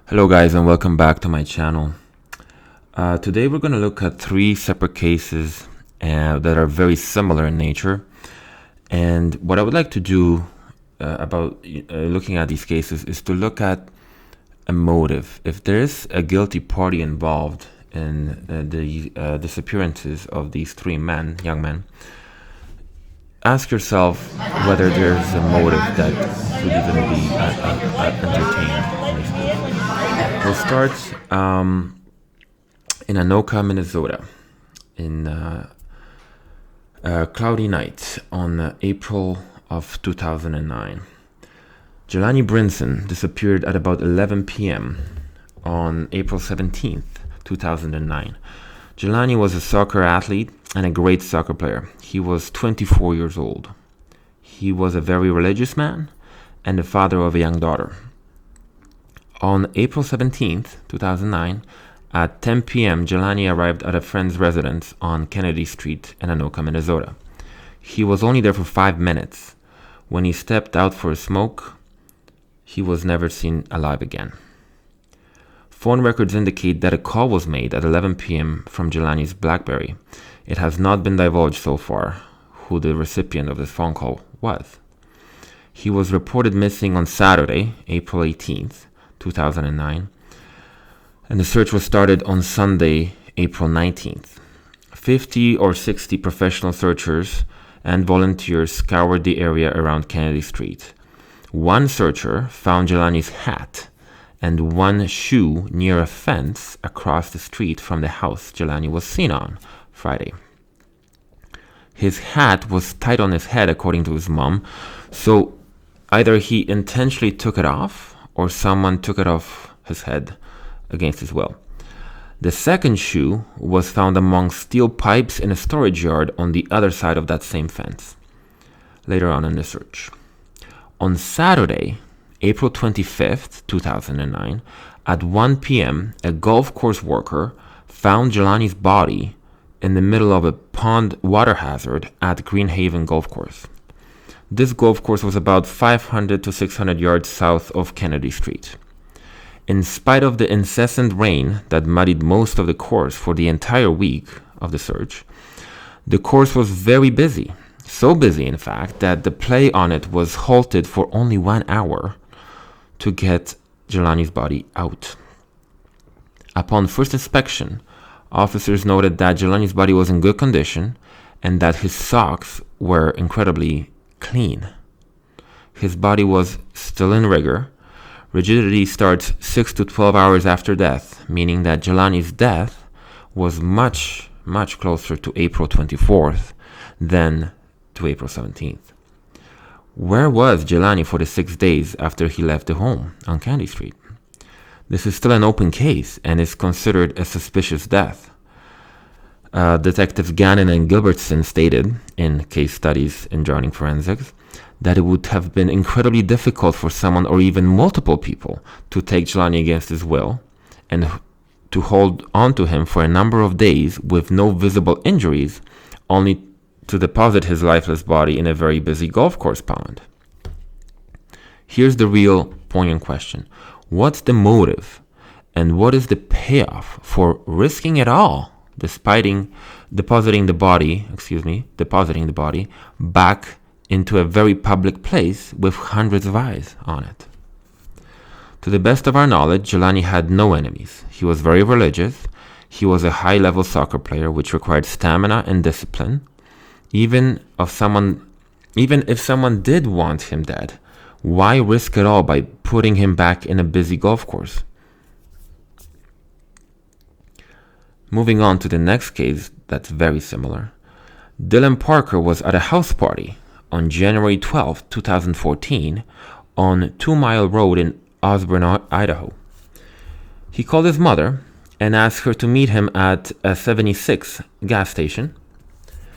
Hello guys and welcome back to my channel. Today we're going to look at three separate cases that are very similar in nature. And what I would like to do about looking at these cases is to look at a motive. If there is a guilty party involved in the disappearances of these three young men, ask yourself whether there's a motive that should even be entertained in this case. We'll start in Anoka, Minnesota, in a cloudy night on April of 2009. Jelani Brinson disappeared at about 11 p.m. on April 17th, 2009. Jelani was a soccer athlete and a great soccer player. He was 24 years old. He was a very religious man and the father of a young daughter. On April 17th, 2009, at 10 p.m., Jelani arrived at a friend's residence on Kennedy Street in Anoka, Minnesota. He was only there for 5 minutes. When he stepped out for a smoke, he was never seen alive again. Phone records indicate that a call was made at 11 p.m. from Jelani's BlackBerry. It has not been divulged so far who the recipient of this phone call was. He was reported missing on Saturday, April 18th, 2009, and the search was started on Sunday, April 19th. 50 or 60 professional searchers and volunteers scoured the area around Kennedy Street. One searcher found Jelani's hat and one shoe near a fence across the street from the house Jelani was seen on Friday. His hat was tied on his head, according to his mom, so either he intentionally took it off or someone took it off his head against his will. The second shoe was found among steel pipes in a storage yard on the other side of that same fence, later on in the search. On Saturday, April 25th, 2009, at 1 p.m., a golf course worker found Jelani's body in the middle of a pond water hazard at Greenhaven Golf Course. This golf course was about 500 to 600 yards south of Kennedy Street. In spite of the incessant rain that muddied most of the course for the entire week of the search, the course was very busy. So busy, in fact, that the play on it was halted for only 1 hour to get Jelani's body out. Upon first inspection, officers noted that Jelani's body was in good condition and that his socks were incredibly clean. His body was still in rigor. Rigidity starts 6 to 12 hours after death, meaning that Jelani's death was much closer to April 24th than to April 17th. Where was Jelani for the 6 days after he left the home on Kennedy Street? This is still an open case and is considered a suspicious death. Detectives Gannon and Gilbertson stated in case studies in joining forensics that it would have been incredibly difficult for someone or even multiple people to take Jelani against his will and to hold on to him for a number of days with no visible injuries, only to deposit his lifeless body in a very busy golf course pond. Here's the real poignant question. What's the motive and what is the payoff for risking it all depositing the body back into a very public place with hundreds of eyes on it? To the best of our knowledge, Jelani had no enemies. He was very religious. He was a high-level soccer player, which required stamina and discipline. Even if someone did want him dead, why risk it all by putting him back in a busy golf course? Moving on to the next case that's very similar. Dylan Parker was at a house party on January 12, 2014 on 2 Mile Road in Osborne, Idaho. He called his mother and asked her to meet him at a 76 gas station.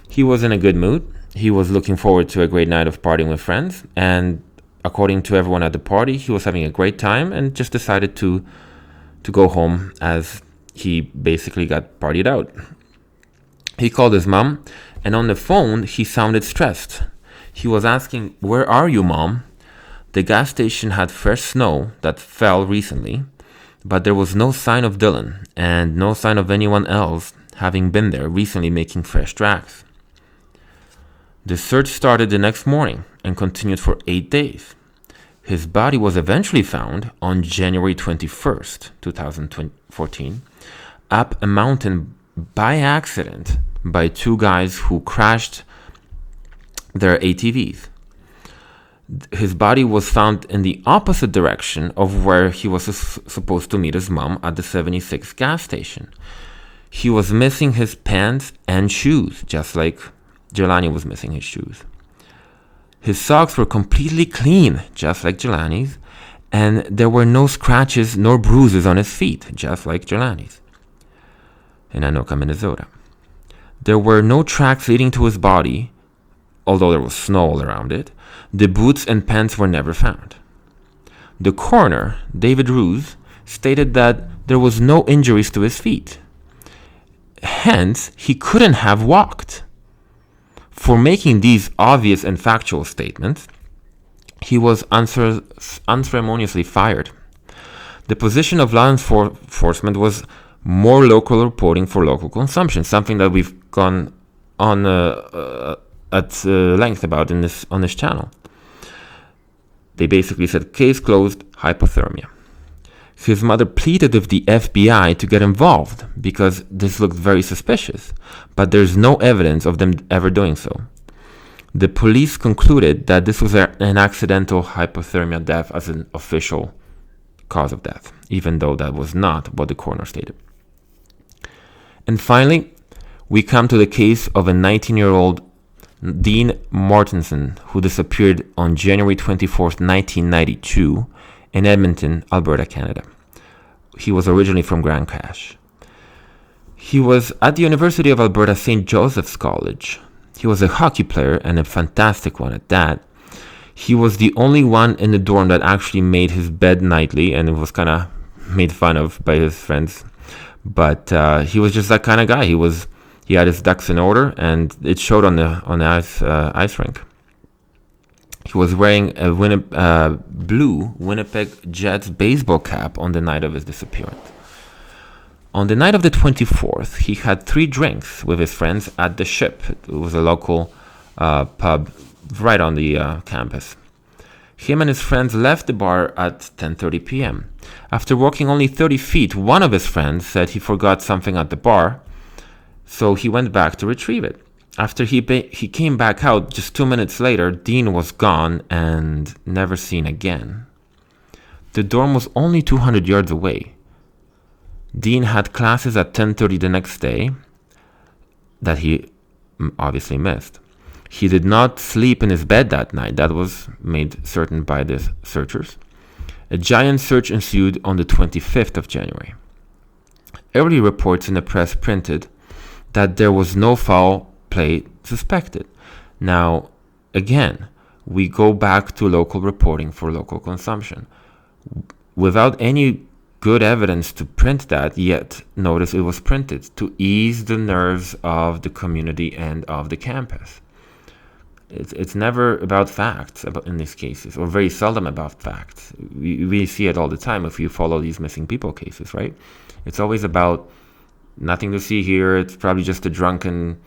He was in a good mood. He was looking forward to a great night of partying with friends, and according to everyone at the party, he was having a great time and just decided to go home as he basically got partied out. He called his mom, and on the phone, he sounded stressed. He was asking, "Where are you, Mom?" The gas station had fresh snow that fell recently, but there was no sign of Dylan and no sign of anyone else having been there recently making fresh tracks. The search started the next morning and continued for 8 days. His body was eventually found on January 21st, 2014, up a mountain by accident by two guys who crashed their ATVs. His body was found in the opposite direction of where he was supposed to meet his mom at the 76 gas station. He was missing his pants and shoes, just like Jelani was missing his shoes. His socks were completely clean, just like Jelani's, and there were no scratches nor bruises on his feet, just like Jelani's, in Anoka, Minnesota. There were no tracks leading to his body, although there was snow all around it. The boots and pants were never found. The coroner, David Roos, stated that there was no injuries to his feet. Hence, he couldn't have walked. For making these obvious and factual statements, he was unceremoniously fired. The position of law enforcement was more local reporting for local consumption, something that we've gone on at length about on this channel. They basically said, case closed, hypothermia. His mother pleaded with the FBI to get involved because this looked very suspicious, but there's no evidence of them ever doing so. The police concluded that this was an accidental hypothermia death as an official cause of death, even though that was not what the coroner stated. And finally, we come to the case of a 19-year-old Dean Mortensen, who disappeared on January 24th, 1992, in Edmonton, Alberta, Canada. He was originally from Grand Cache. He was at the University of Alberta St. Joseph's College. He was a hockey player, and a fantastic one at that. He was the only one in the dorm that actually made his bed nightly, and it was kind of made fun of by his friends. But he was just that kind of guy. He had his ducks in order, and it showed on the ice rink. He was wearing a blue Winnipeg Jets baseball cap on the night of his disappearance. On the night of the 24th, he had 3 drinks with his friends at the Ship. It was a local pub right on the campus. Him and his friends left the bar at 10:30 p.m. After walking only 30 feet, one of his friends said he forgot something at the bar, so he went back to retrieve it. After he came back out just 2 minutes later, Dean was gone and never seen again. The dorm was only 200 yards away. Dean had classes at 10:30 the next day that he obviously missed. He did not sleep in his bed that night. That was made certain by the searchers. A giant search ensued on the 25th of January. Early reports in the press printed that there was no foul play suspected. Now, again, we go back to local reporting for local consumption. Without any good evidence to print that, yet notice it was printed to ease the nerves of the community and of the campus. It's never about facts in these cases, or very seldom about facts. We see it all the time if you follow these missing people cases, right? It's always about nothing to see here. It's probably just a drunken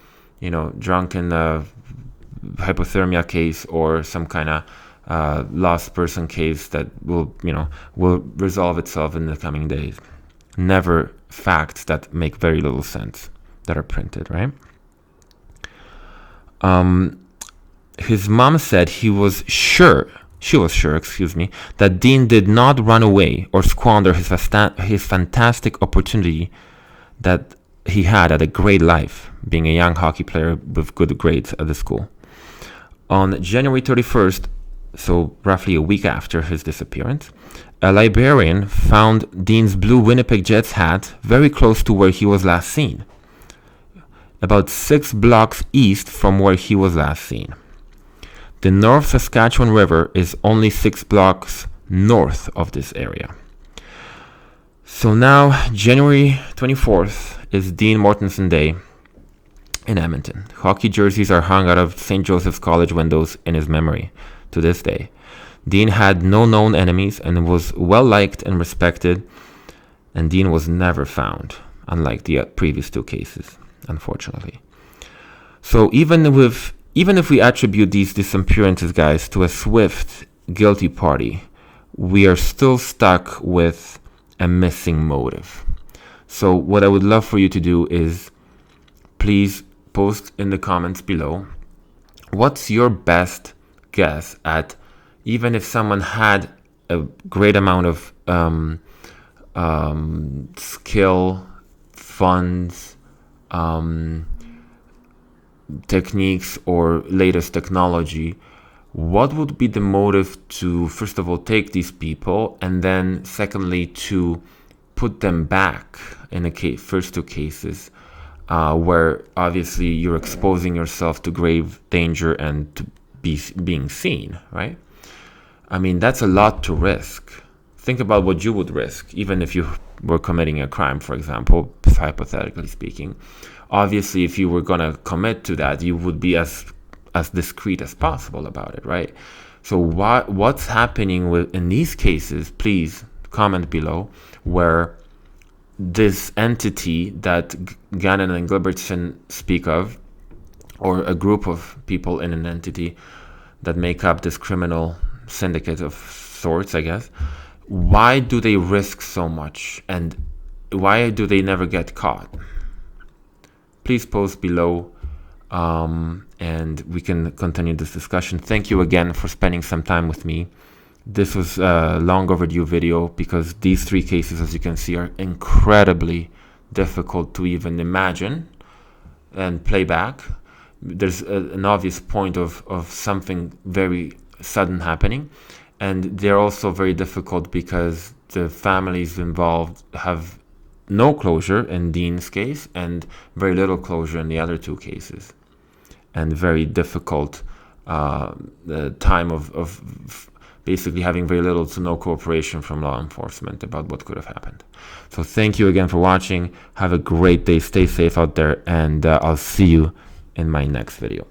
hypothermia case or some kind of lost person case that will resolve itself in the coming days. Never facts that make very little sense that are printed, right? His mom said she was sure, that Dean did not run away or squander his fantastic opportunity that he had at a great life, being a young hockey player with good grades at the school. On January 31st, so roughly a week after his disappearance, a librarian found Dean's blue Winnipeg Jets hat very close to where he was last seen, about 6 blocks east from where he was last seen. The North Saskatchewan River is only 6 blocks north of this area. So now, January 24th is Dean Mortensen Day in Edmonton. Hockey jerseys are hung out of St. Joseph's College windows in his memory to this day. Dean had no known enemies and was well liked and respected and Dean was never found, unlike the previous two cases, unfortunately. So even if we attribute these disappearances, guys, to a swift guilty party, we are still stuck with a missing motive. So what I would love for you to do is please post in the comments below, what's your best guess at, even if someone had a great amount of skill, funds, techniques, or latest technology, what would be the motive to, first of all, take these people, and then secondly, to put them back in the first two cases, where obviously you're exposing yourself to grave danger and to being seen, right? I mean, that's a lot to risk. Think about what you would risk, even if you were committing a crime, for example, hypothetically speaking. Obviously, if you were going to commit to that, you would be as discreet as possible about it, right? So what's happening in these cases, please comment below, where this entity that Gannon and Gilbertson speak of, or a group of people in an entity that make up this criminal syndicate of sorts, I guess, why do they risk so much, and why do they never get caught? Please post below, and we can continue this discussion. Thank you again for spending some time with me. This was a long overdue video because these three cases, as you can see, are incredibly difficult to even imagine and play back. There's an obvious point of something very sudden happening, and they're also very difficult because the families involved have no closure in Dean's case and very little closure in the other two cases, and very difficult time of basically having very little to no cooperation from law enforcement about what could have happened. So thank you again for watching. Have a great day. Stay safe out there, and I'll see you in my next video.